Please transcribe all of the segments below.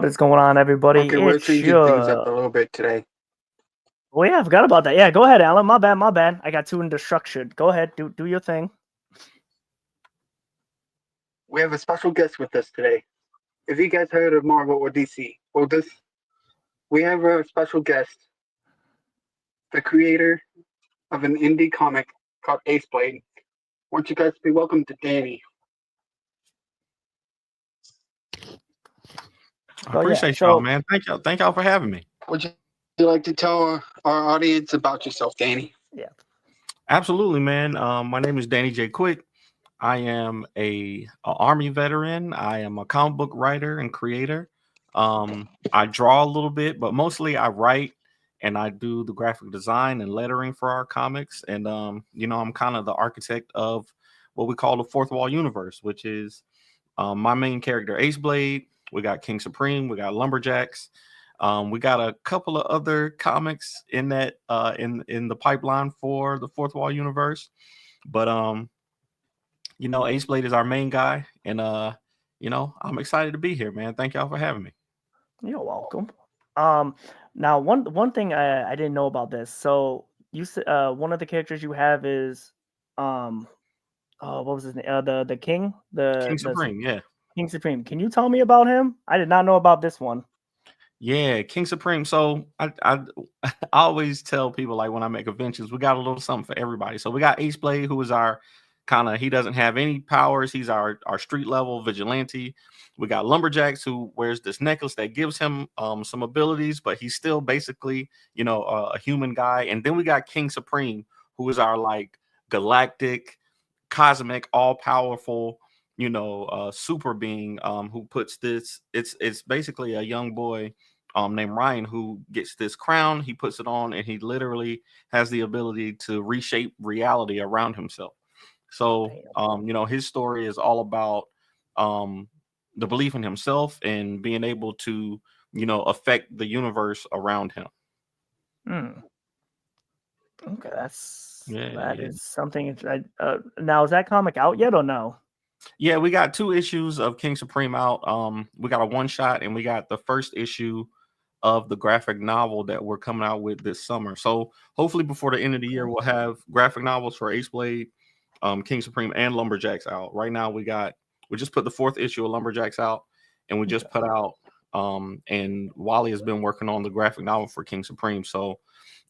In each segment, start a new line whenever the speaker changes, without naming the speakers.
is going on, everybody?
Okay, we're
It's
changing things up
your.
a little bit today.
Oh yeah, I forgot about that. Yeah, go ahead, Alan. My bad, my bad. I got too into structured. Go ahead, do your thing.
We have a special guest with us today. If you guys heard of Marvel or DC, well, we have a special guest, the creator of an indie comic called Ace Blade. Want you guys to be welcome to Danny.
I
So yeah,
appreciate y'all,
so
man. Thank y'all for having me.
Would you like to tell our audience about yourself, Danny?
yeah,
Absolutely, man. My name is Danny J. Quick. I am a Army veteran. I am a comic book writer and creator. I draw a little bit, but mostly I write and I do the graphic design and lettering for our comics. And I'm kind of the architect of what we call the fourth wall universe, which is my main character, Ace Blade. We got King Supreme. We got Lumberjacks. We got a couple of other comics in that in the pipeline for the fourth wall universe. But Ace Blade is our main guy, and I'm excited to be here, man. Thank y'all for having me.
you're welcome. Now one thing I didn't know about this. So you said one of the characters you have is what was his name? The king,
King
the
Supreme, yeah.
King Supreme. Can you tell me about him? I did not know about this one.
Yeah, King Supreme. So I always tell people, like, when I make conventions, we got a little something for everybody. So we got Ace Blade, who is our he doesn't have any powers. He's our street level vigilante. We got Lumberjacks, who wears this necklace that gives him some abilities, but he's still basically, a human guy. And then we got King Supreme, who is our like galactic, cosmic, all powerful, super being, who puts this. It's basically a young boy named Ryan who gets this crown. He puts it on, and he literally has the ability to reshape reality around himself. So, his story is all about the belief in himself and being able to, affect the universe around him.
Hmm. Okay,
Yeah.
that is something. Now, is that comic out yet or no?
Yeah, we got 2 issues of King Supreme out. We got a one shot, and we got the first issue of the graphic novel that we're coming out with this summer. So hopefully before the end of the year, we'll have graphic novels for Ace Blade, King Supreme, and Lumberjacks out. Right now, we just put the 4th issue of Lumberjacks out, and we just put out and Wally has been working on the graphic novel for King Supreme. So,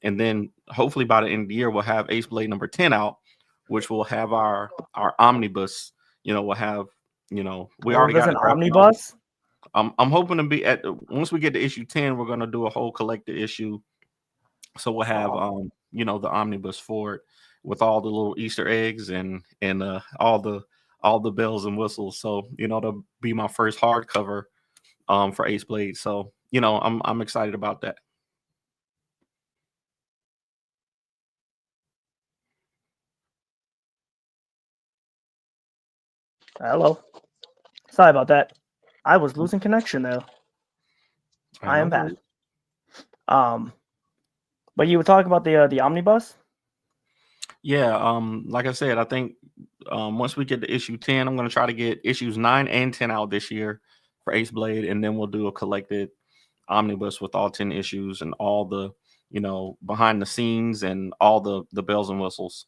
and then hopefully by the end of the year, we'll have Ace Blade number 10 out, which will have our omnibus. We'll have, we already
There's
got a
an
graphic novel.
omnibus.
I'm hoping to be once we get to issue 10, we're gonna do a whole collected issue. So we'll have the omnibus for it with all the little Easter eggs and all the bells and whistles. So that'll be my first hardcover for Ace Blade. So I'm excited about that.
Hello. Sorry about that. I was losing connection there. I am back. But you were talking about the omnibus.
Yeah, like I said, I think once we get to issue 10, I'm going to try to get issues 9 and 10 out this year for Ace Blade, and then we'll do a collected omnibus with all 10 issues and all the behind the scenes and all the bells and whistles.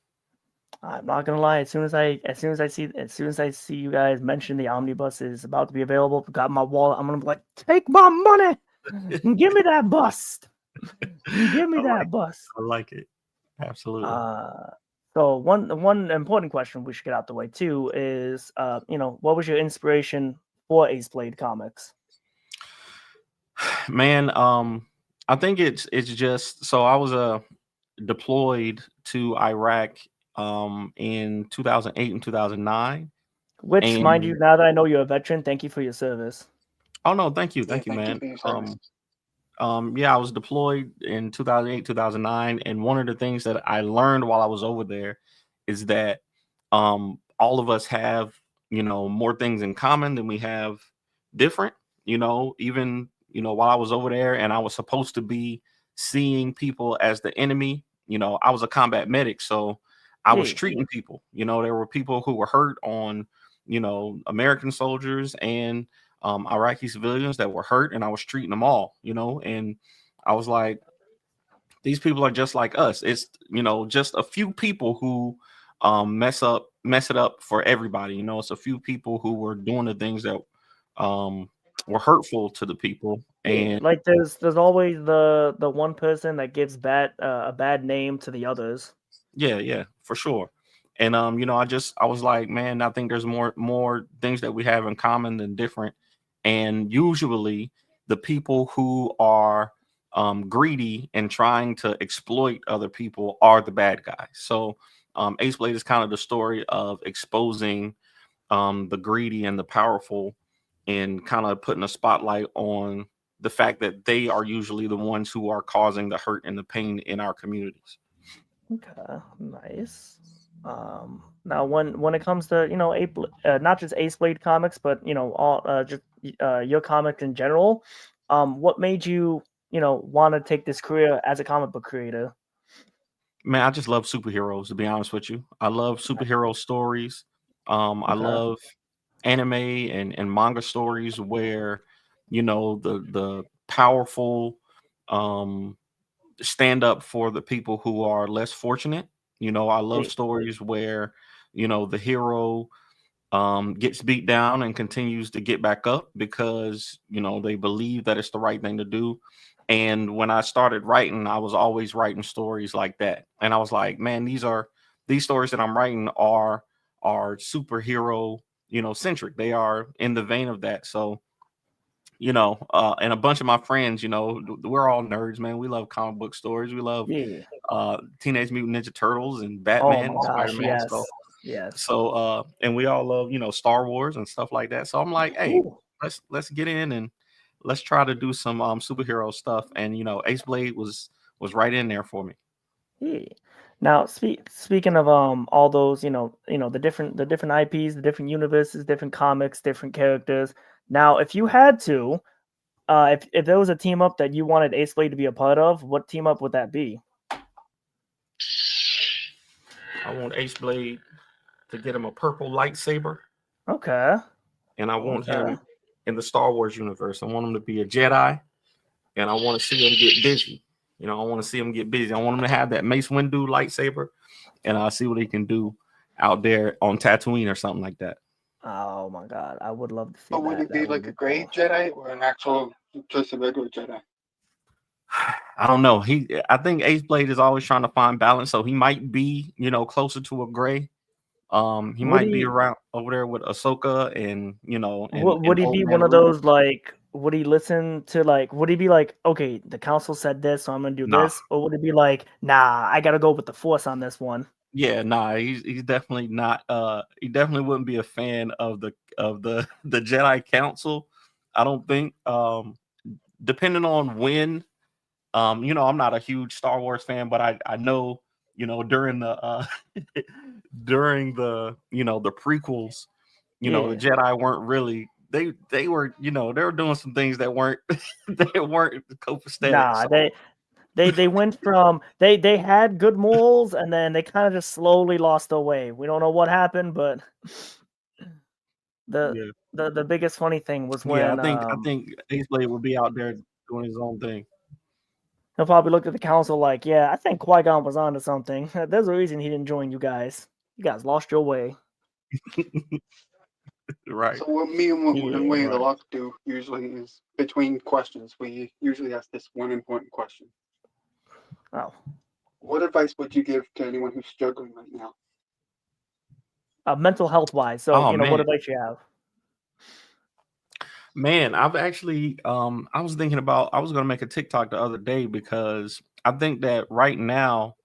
I'm not gonna lie. As soon as I see you guys mention the omnibus is about to be available, got my wallet. I'm gonna be like, take my money, and give me that bust. Give me that bust.
I like it. Absolutely.
So one important question we should get out the way too is, what was your inspiration for Ace Blade comics?
Man, I think it's just so I was deployed to Iraq in 2008 and 2009.
Which, mind you, now that I know you're a veteran, thank you for your service.
Oh no, thank you, man. Yeah, I was deployed in 2008, 2009, and one of the things that I learned while I was over there is that all of us have more things in common than we have different. Even while I was over there and I was supposed to be seeing people as the enemy, I was a combat medic, so I was treating people. There were people who were hurt on American soldiers and Iraqi civilians that were hurt, and I was treating them all, and I was like, these people are just like us. It's just a few people who mess it up for everybody. It's a few people who were doing the things that were hurtful to the people. And
like there's always the one person that gives a bad name to the others.
Yeah, for sure. And I was like, man, I think there's more things that we have in common than different. And usually the people who are greedy and trying to exploit other people are the bad guys. So Ace Blade is kind of the story of exposing the greedy and the powerful, and kind of putting a spotlight on the fact that they are usually the ones who are causing the hurt and the pain in our communities.
Okay, nice. Now when it comes to not just Ace Blade comics, but all just your comics in general, what made you want to take this career as a comic book creator?
Man, I just love superheroes, to be honest with you. I love superhero stories. I love anime and manga stories where the powerful stand up for the people who are less fortunate. I love stories where the hero gets beat down and continues to get back up because they believe that it's the right thing to do. And when I started writing, I was always writing stories like that, and I was like, man, these stories that I'm writing are superhero centric. They are in the vein of that. So and a bunch of my friends, we're all nerds, man. We love comic book stories. We love Teenage Mutant Ninja Turtles and Batman and Spider-Man.
Yes.
So and we all love, Star Wars and stuff like that. So I'm like, hey, let's get in and let's try to do some superhero stuff. And Ace Blade was right in there for me.
Yeah. Now, speaking of all those, the different IPs, the different universes, different comics, different characters. Now, if you had to, if there was a team up that you wanted Ace Blade to be a part of, what team up would that be?
I want Ace Blade to get him a purple lightsaber.
Okay.
And I want him in the Star Wars universe. I want him to be a Jedi, and I want to see him get busy. I want to see him get busy. I want him to have that Mace Windu lightsaber, and I'll see what he can do out there on Tatooine or something like that.
Oh my God, I would love to see
that. Would it be like a gray Jedi or an actual just a regular Jedi?
I don't know. I think Ace Blade is always trying to find balance, so he might be, closer to a gray. He might be around over there with Ahsoka, and
would he be one of those, like, would he listen to, like, would he be like, okay, the council said this, so I'm gonna do this, or would it be like, nah, I gotta go with the Force on this one?
Yeah, nah, he's definitely not. He definitely wouldn't be a fan of the Jedi Council. I don't think. Depending on when, I'm not a huge Star Wars fan, but I know, during the during the the prequels, the Jedi weren't really. They were they were doing some things that weren't copacetic.
Nah, so. They went from they had good morals, and then they kind of just slowly lost their way. We don't know what happened, but the biggest funny thing was when
I think Ace Blade will be out there doing his own thing.
He'll probably look at the council like, yeah, I think Qui-Gon was onto something. There's a reason he didn't join you guys. You guys lost your way.
Right.
So what me and Wayne the Lock do usually is between questions, we usually ask this one important question.
Oh.
What advice would you give to anyone who's struggling right now?
Mental health wise. So, what advice you have?
Man, I've actually I was thinking about, I was going to make a TikTok the other day, because I think that right now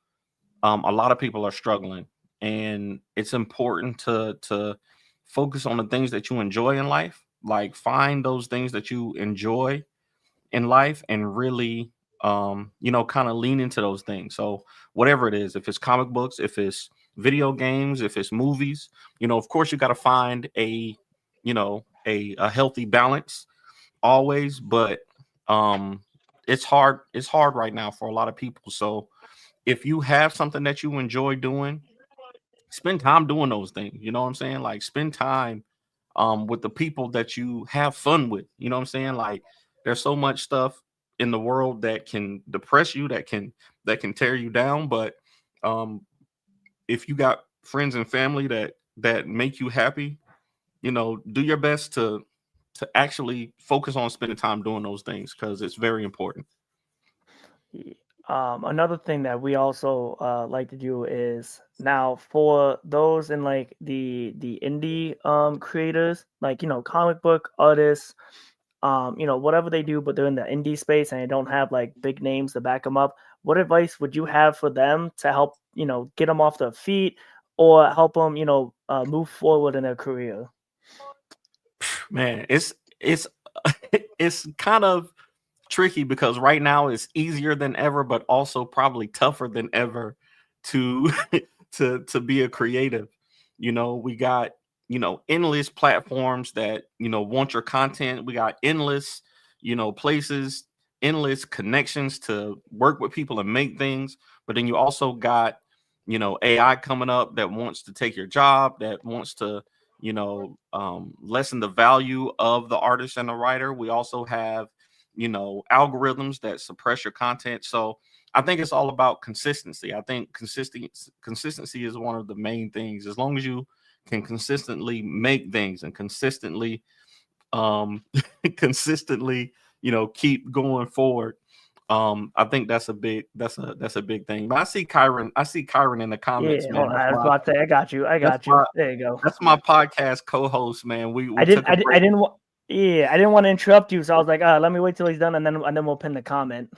a lot of people are struggling, and it's important to focus on the things that you enjoy in life. Like, find those things that you enjoy in life and really kind of lean into those things. So whatever it is, if it's comic books, if it's video games, if it's movies, of course you got to find a healthy balance always, but it's hard right now for a lot of people. So if you have something that you enjoy doing, spend time doing those things. You know what I'm saying? Like, spend time with the people that you have fun with. You know what I'm saying? Like there's so much stuff in the world that can depress you, that can tear you down. But if you got friends and family that make you happy, do your best to actually focus on spending time doing those things because it's very important.
Another thing that we also like to do is now for those in like the indie creators, like comic book artists, whatever they do, but they're in the indie space and they don't have like big names to back them up. What advice would you have for them to help get them off their feet or help them move forward in their career?
Man, it's it's kind of tricky because right now it's easier than ever, but also probably tougher than ever to to be a creative. We got endless platforms that want your content. We got endless places, endless connections to work with people and make things. But then you also got AI coming up that wants to take your job, that wants to lessen the value of the artist and the writer. We also have algorithms that suppress your content. So I think it's all about consistency. I think consistency is one of the main things. As long as you can consistently make things and consistently consistently keep going forward, I think that's a big thing. But I see Kyron in the comments, man.
I was about to say, I got you. There you go.
That's my podcast co-host, man.
I didn't want to interrupt you, so I was like, let me wait till he's done, and then we'll pin the comment.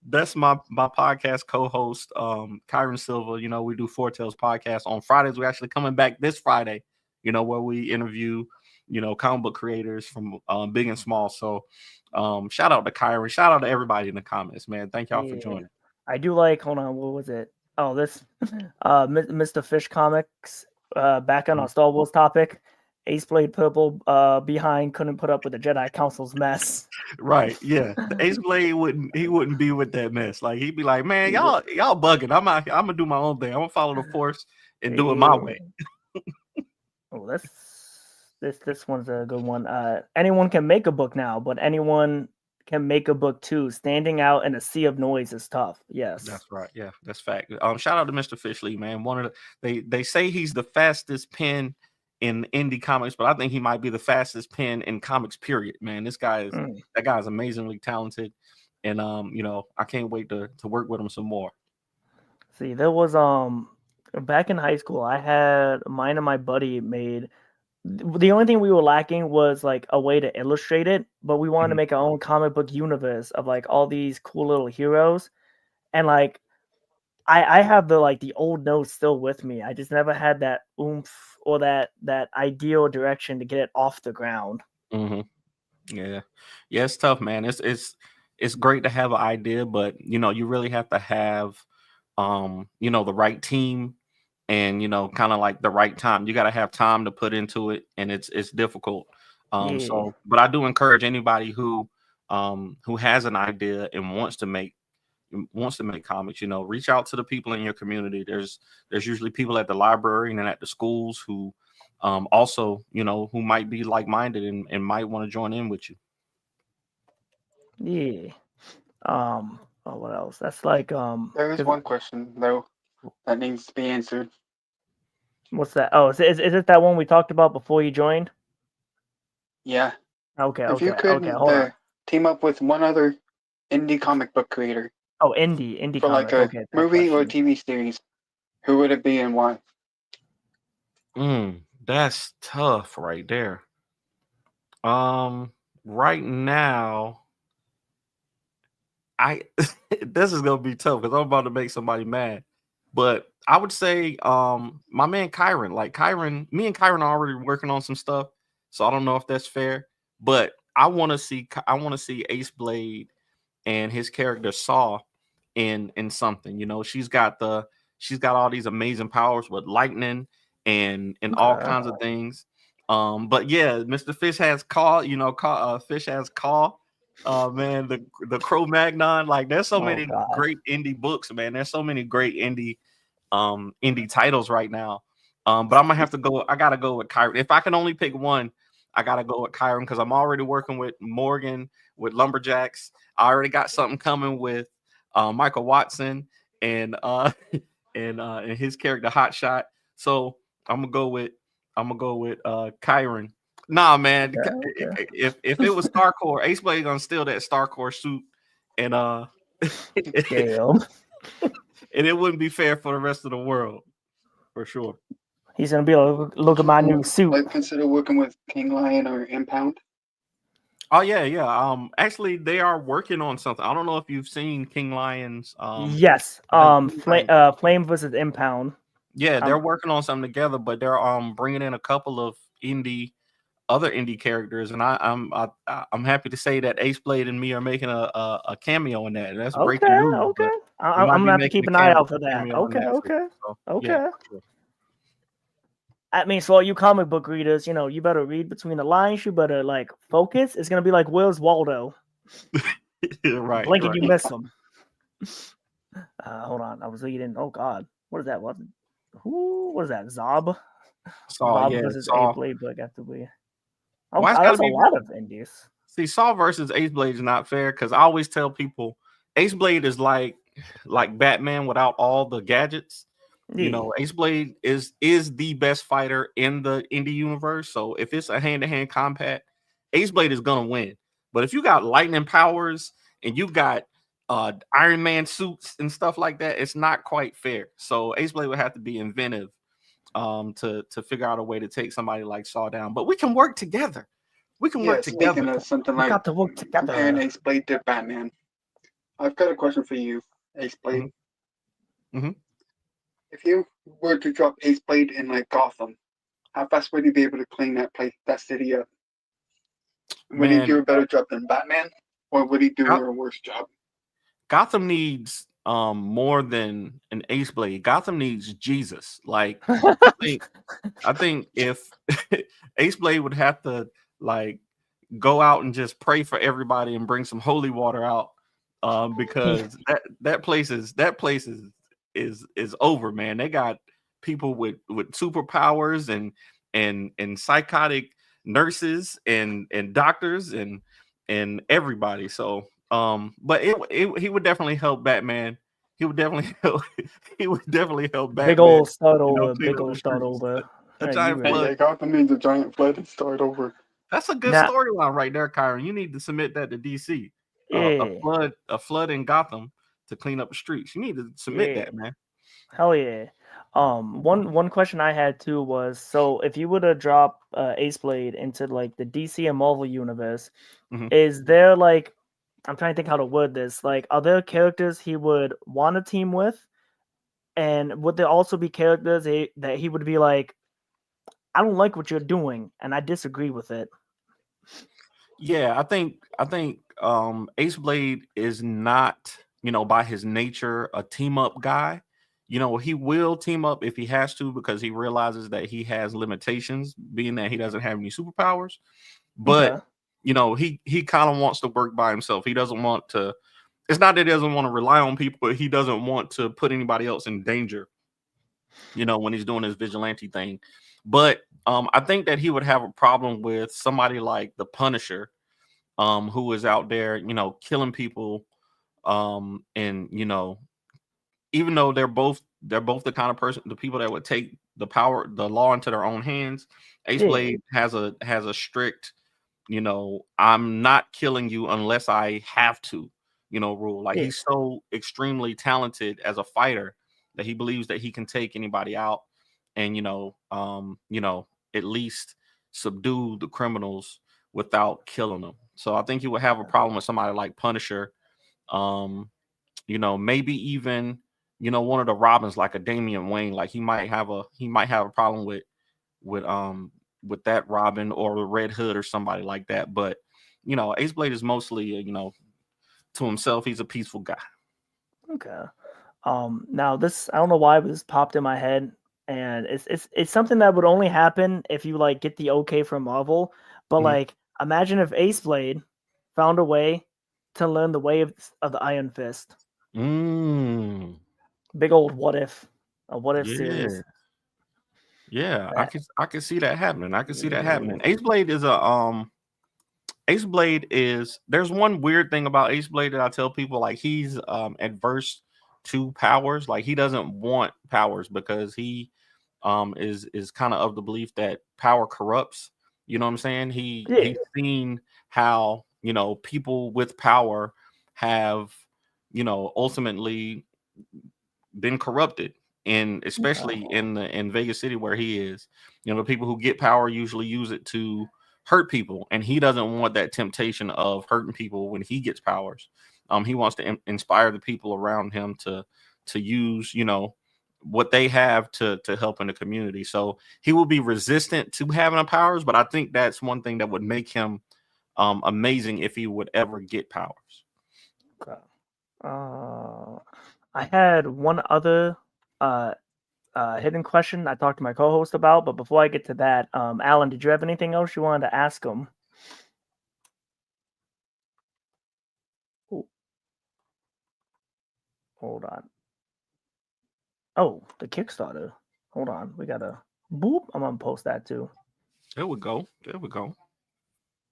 That's my podcast co-host, Kyron Silva. We do Foretales podcast on Fridays. We're actually coming back this Friday, where we interview, comic book creators from big and small. So shout out to Kyron. Shout out to everybody in the comments, man. Thank y'all for joining.
I do like, hold on, what was it? Oh, this Mr. Fish Comics, back on our Star Wars topic. Ace Blade Purple behind couldn't put up with the Jedi Council's mess.
Right, yeah. Ace Blade wouldn't be with that mess. Like he'd be like, man, y'all bugging. I'm gonna do my own thing. I'm gonna follow the Force and do it my way.
Oh, this one's a good one. Anyone can make a book now, but anyone can make a book too. Standing out in a sea of noise is tough. Yes,
that's right. Yeah, that's fact. Shout out to Mr. Fishley, man. They say he's the fastest pen in indie comics, but I think he might be the fastest pen in comics, period. Man, that guy is amazingly talented, and I can't wait to work with him some more.
See, there was back in high school, I had mine and my buddy made. The only thing we were lacking was like a way to illustrate it, but we wanted to make our own comic book universe of like all these cool little heroes, and like I have the old notes still with me. I just never had that oomph or that ideal direction to get it off the ground.
Yeah, it's tough, man. It's great to have an idea, but you really have to have the right team and kind of like the right time. You got to have time to put into it, and it's difficult. So, but I do encourage anybody who has an idea and wants to make comics, reach out to the people in your community. There's usually people at the library and at the schools who also who might be like-minded and might want to join in with you.
What else? That's like
there is one question though that needs to be answered.
What's that? Oh, is it that one we talked about before you joined?
Yeah.
Okay.
If you could team up with one other indie comic book creator.
Oh, indie
for like a movie or TV series, who would it be and why?
That's tough right there. Right now, this is gonna be tough because I'm about to make somebody mad. But I would say my man Kyron. Like Kyron, me and Kyron are already working on some stuff, so I don't know if that's fair. But I want to see Ace Blade and his character Saw in something. She's got all these amazing powers with lightning and all kinds of things. But yeah, Mr. Fish has Call. Fish has Call. Man, the Cro-Magnon. Like, there's so many great indie books, man. There's so many great indie titles right now. But I'm gonna have to go. I gotta go with Kyron. If I can only pick one, I gotta go with Kyron because I'm already working with Morgan with Lumberjacks. I already got something coming with Michael Watson and and his character Hotshot. So I'm gonna go with Kyron. Nah, man.
Okay.
If it was Starcore, Ace Blade gonna steal that Starcore suit, and
Damn.
and it wouldn't be fair for the rest of the world, for sure.
He's gonna be like, look at my new suit.
Like, consider working with King Lion or Impound.
Oh yeah. Actually, they are working on something. I don't know if you've seen King Lion's.
Yes.
I think
Flame versus Impound.
yeah, they're working on something together, but they're bringing in a couple of other indie characters, and I'm happy to say that Ace Blade and me are making a cameo in that. And that's breaking news.
Okay.
but we
I'm
might be
gonna have to
making
keep
a
an eye out for that.
cameo in
Okay.
that too. So, yeah, for sure.
I mean, so all you comic book readers, you know, you better read between the lines. You better like focus. It's gonna be like Where's Waldo?
Right.
Blink and
right.
you miss him. Hold on, I was reading. Oh God, what is that? What is that? Zob?
Saw,
Zob
yeah,
versus
Saw.
Ace Blade book after we. Oh,
Why it's
that's
gotta
a
be
lot of indies.
See, Saw versus Ace Blade is not fair because I always tell people Ace Blade is like Batman without all the gadgets. You know, Ace Blade is the best fighter in the indie universe. So if it's a hand-to-hand combat, Ace Blade is gonna win. But if you got lightning powers and you got Iron Man suits and stuff like that, it's not quite fair. So Ace Blade would have to be inventive to figure out a way to take somebody like Saw down. But we can work together. We can work together.
Speaking of something
We
like
got to work together.
comparing Ace Blade to Batman, I've got a question for you, Ace Blade.
Mhm.
If you were to drop Ace Blade in like Gotham, how fast would you be able to clean that city up? Would he do a better job than Batman, or would he do a worse job?
Gotham needs more than an Ace Blade. Gotham needs Jesus. Like I think if Ace Blade would have to like go out and just pray for everybody and bring some holy water out, because that place is over, man. They got people with superpowers and psychotic nurses and doctors and everybody. So but he would definitely help Batman. He would definitely help Batman.
Big old start
you know,
over.
clean
Big
up
old
the
start
streets.
over.
A
Hey,
giant
you
flood.
Yeah, Gotham needs a giant flood and start over.
That's a good
Nah.
storyline right there, Kyron. You need to submit that to DC.
Yeah.
A flood in Gotham to clean up the streets. You need to submit
Yeah.
that, man.
Hell yeah. One question I had too was, so if you were to drop Ace Blade into like the DC and Marvel universe, is there like, I'm trying to think how to word this. Like, are there characters he would want to team with, and would there also be characters that he would be like, I don't like what you're doing, and I disagree with it?
Yeah, I think Ace Blade is not, by his nature, a team up guy. He will team up if he has to because he realizes that he has limitations, being that he doesn't have any superpowers. But he kind of wants to work by himself. He doesn't want to. It's not that he doesn't want to rely on people, but he doesn't want to put anybody else in danger. When he's doing his vigilante thing. But I think that he would have a problem with somebody like the Punisher, who is out there, killing people, and even though they're both the kind of the people that would take the law into their own hands. Ace Blade has a strict, I'm not killing you unless I have to, rule. Like he's so extremely talented as a fighter that he believes that he can take anybody out and at least subdue the criminals without killing them. So I think he would have a problem with somebody like Punisher. Maybe even one of the Robins, like a Damian Wayne. Like he might have a problem with that Robin or the Red Hood or somebody like that. But Ace Blade is mostly to himself. He's a peaceful guy.
Okay. Now this, I don't know why this popped in my head, and it's something that would only happen if you like get the okay from Marvel. But like, imagine if Ace Blade found a way to learn the way of the Iron Fist. Big old what if, a what if series.
Yeah,
That-
I could see that happening. I could see that happening. Ace Blade is a Ace Blade is there's one weird thing about Ace Blade that I tell people, like he's adverse to powers. Like he doesn't want powers because he is kind of the belief that power corrupts. You know what I'm saying?
Yeah.
He's seen how, you know, people with power have, you know, ultimately been corrupted, and especially in Vegas City where he is. You know, the people who get power usually use it to hurt people, and he doesn't want that temptation of hurting people when he gets powers. He wants to inspire the people around him to use, you know, what they have to help in the community. So he will be resistant to having the powers, but I think that's one thing that would make him amazing if he would ever get powers.
Okay. I had one other hidden question I talked to my co-host about, but before I get to that, Alan, did you have anything else you wanted to ask him? Ooh. Hold on. Oh, the Kickstarter. Hold on. We gotta boop. I'm gonna post that too.
There we go. There we go.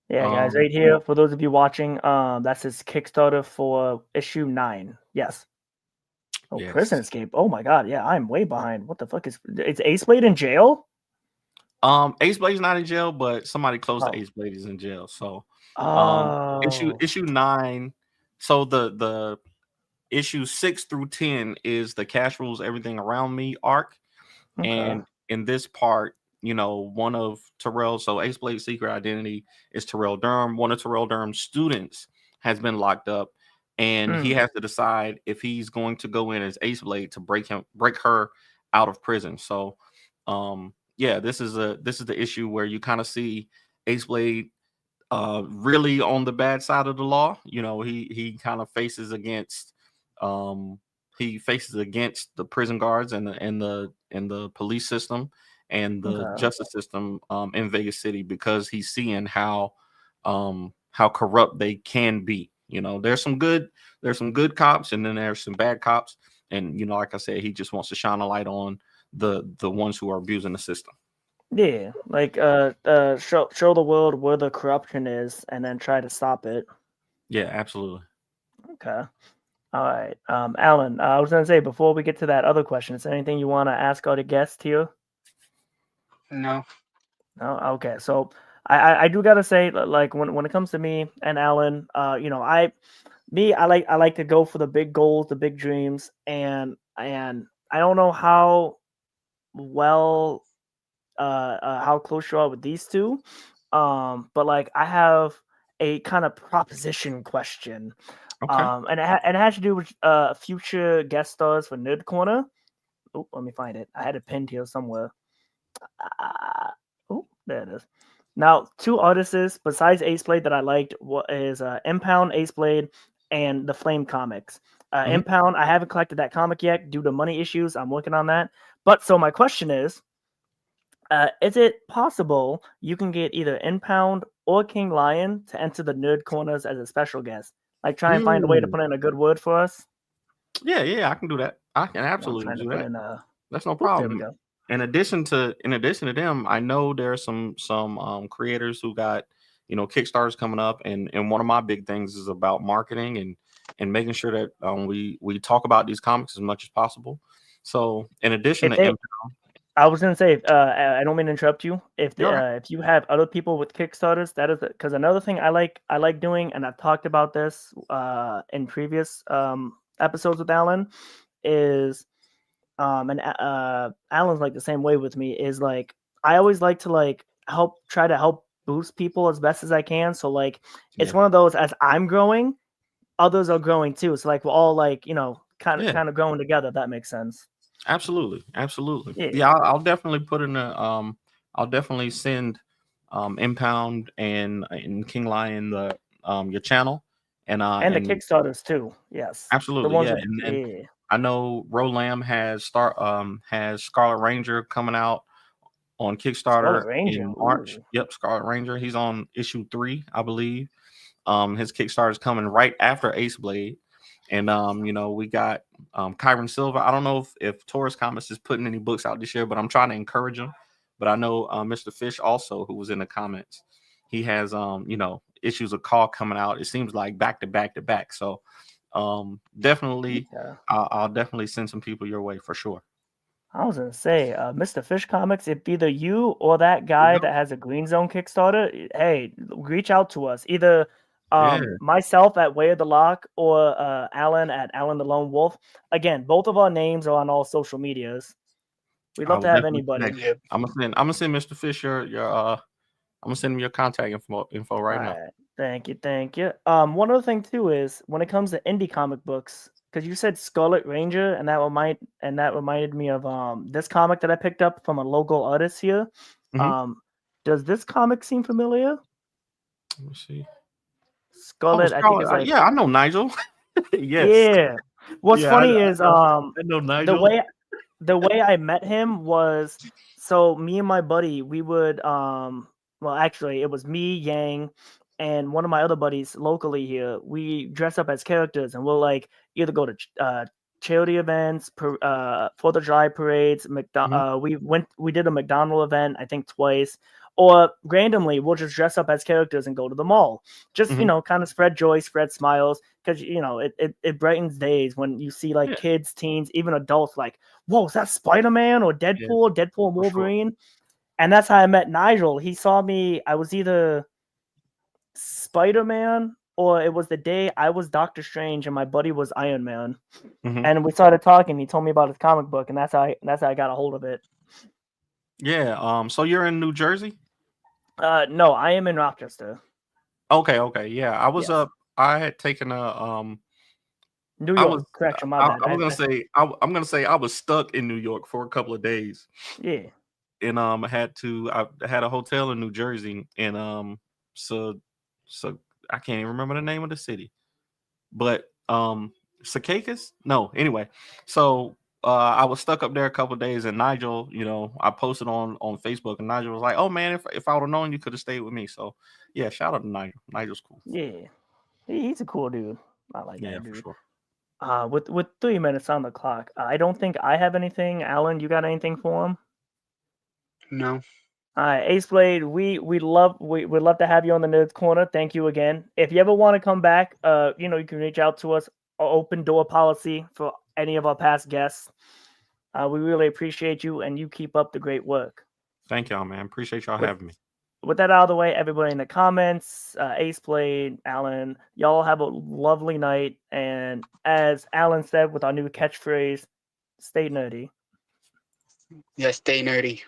Yeah, guys, right here. For those of you watching, that's his Kickstarter for issue 9. Yes. Oh,
Yes.
Prison Escape. Oh my god, yeah, I'm way behind. What the fuck is it's Ace Blade in jail?
Ace Blade's not in jail, but somebody close to Ace Blade is in jail. So issue 9. So the issue 6 through 10 is the Cash Rules Everything Around Me arc.
Okay.
And in this part, you know, one of Terrell, so Ace Blade's secret identity is Terrell Durham. One of Terrell Durham's students has been locked up, and he has to decide if he's going to go in as Ace Blade to break her out of prison. So yeah, this is the issue where you kind of see Ace Blade really on the bad side of the law. You know, he kind of faces against the prison guards and the police system and the justice system in Vegas City, because he's seeing how corrupt they can be. You know, there's some good cops, and then there's some bad cops, and you know, like I said, he just wants to shine a light on the ones who are abusing the system.
Yeah, like show the world where the corruption is and then try to stop it.
Yeah, absolutely.
Okay. All right. Alan, I was gonna say, before we get to that other question, is there anything you want to ask our guest here?
No.
No. Okay. So I do gotta say, like when it comes to me and Alan, you know, I like to go for the big goals, the big dreams, and I don't know how well how close you are with these two, but like I have a kind of proposition question.
Okay.
And it has to do with future guest stars for Nerd Corner. Oh, let me find it. I had it pinned here somewhere. Oh, there it is. Now, 2 artists besides Ace Blade that I liked is Impound, Ace Blade, and the Flame Comics. Impound, I haven't collected that comic yet due to money issues. I'm working on that. But so my question is it possible you can get either Impound or King Lion to enter the Nerd Corners as a special guest? Like, try and find a way to put in a good word for us.
Yeah, I can do that. I can absolutely do that. That's no problem.
There we go.
In addition to them, I know there are some creators who got, you know, Kickstarters coming up, and one of my big things is about marketing and making sure that we talk about these comics as much as possible. So in addition to Impound,
I was gonna say, I don't mean to interrupt you. If you have other people with Kickstarters, that is because another thing I like doing, and I've talked about this in previous episodes with Alan, is and Alan's like the same way with me. Is like I always like to like try to help boost people as best as I can. So like it's one of those, as I'm growing, others are growing too. So like we're all like, you know, kind of growing together. If that makes sense.
Absolutely. Yeah, I'll definitely put in a I'll definitely send Impound and King Lion the your channel and
the Kickstarters too. Yes,
absolutely.
The ones
Yeah,
with,
and then I know Rolam has Scarlet Ranger coming out on Kickstarter in March.
Ooh.
Yep, Scarlet Ranger. He's on issue 3, I believe. His Kickstarter is coming right after Ace Blade. And you know, we got Kyron Silva. I don't know if Taurus Comics is putting any books out this year, but I'm trying to encourage them But I know Mr. Fish also, who was in the comments, he has issues of call coming out. It seems like back to back to back. So definitely,
Yeah.
I'll definitely send some people your way for sure.
I was gonna say, Mr. Fish Comics, if either you or that guy that has a Green Zone Kickstarter, hey, reach out to us. Either myself at Way of the Lock or Alan at Alan the Lone Wolf. Again, both of our names are on all social medias. We'd love to have anybody.
Yeah.
I'm gonna send Mr. Fish your I'm gonna send him your contact info right now.
Thank you. One other thing too is when it comes to indie comic books, because you said Scarlet Ranger, and that reminded me of this comic that I picked up from a local artist here. Does this comic seem familiar?
Let me see.
Scarlet, I think it's like,
I know Nigel. Yes.
Yeah. What's funny is
I know Nigel.
the way I met him was, so me and my buddy, we would well, actually it was me, Yang, and one of my other buddies locally here. We dress up as characters and we'll like either go to charity events, 4th of July parades, we did a McDonald's event I think twice, or randomly we'll just dress up as characters and go to the mall. Just kind of spread joy, spread smiles, because it brightens days when you see like kids, teens, even adults like, whoa, is that Spider-Man or Deadpool, Deadpool and Wolverine? Sure. And that's how I met Nigel. He saw me, I was either Spider-Man or it was the day I was Doctor Strange and my buddy was Iron Man. And we started talking. He told me about his comic book, and that's how I got a hold of it.
Yeah. So you're in New Jersey?
No, I am in Rochester.
Okay. Yeah, I was up. I had taken a
New York. Correction, my bad.
I'm gonna say I was stuck in New York for a couple of days.
Yeah.
And I had a hotel in New Jersey, and so I can't even remember the name of the city, but Secaucus? No, anyway. So I was stuck up there a couple of days, and Nigel, I posted on Facebook, and Nigel was like, "Oh man, if I would have known, you could have stayed with me." So yeah, shout out to Nigel. Nigel's cool.
Yeah, he's a cool dude. I like that dude.
For sure.
With 3 minutes on the clock, I don't think I have anything. Alan, you got anything for him?
No.
All right, Ace Blade, we'd love to have you on the Nerds Corner. Thank you again. If you ever want to come back, you can reach out to us. Open door policy for any of our past guests. We really appreciate you, and you keep up the great work.
Thank y'all, man. Appreciate y'all having me.
With that out of the way, everybody in the comments, Ace Blade, Alan, y'all have a lovely night. And as Alan said with our new catchphrase, stay nerdy.
Yeah, stay nerdy.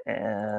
And